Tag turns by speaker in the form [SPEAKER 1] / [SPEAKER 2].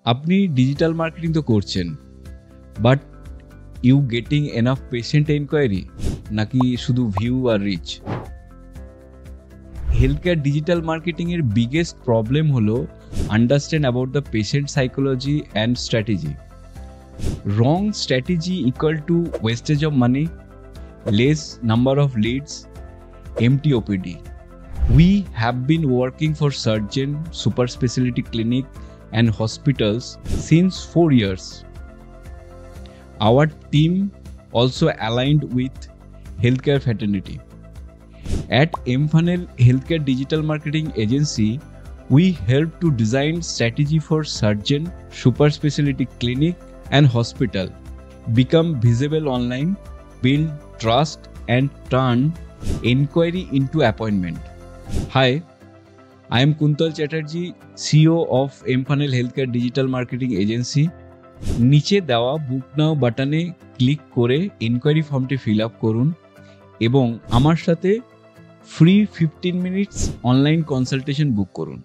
[SPEAKER 1] আপনি digital marketing তো করছেন, but you getting enough patient enquiry নাকি শুধু ভিউ আর reach? Health care digital marketing এর বিগেস্ট প্রবলেম হলো understand about the patient psychology and strategy. Wrong strategy equal to wastage of money, less number of leads, empty OPD. We have been working for surgeon, super specialty clinic and hospitals since 4 years. Our team also aligned with healthcare fraternity. At mFunnel Healthcare Digital Marketing Agency, we help to design strategy for surgeon, super specialty clinic and hospital, become visible online, build trust and turn inquiry into appointment. Hi, I am Kuntal Chatterjee, CEO of mFunnel Healthcare Digital Marketing Agency. নিচে দেওয়া বুক নাও বাটনে click করে inquiry ফর্মটি fill up করুন এবং আমার সাথে free 15 minutes online consultation বুক করুন।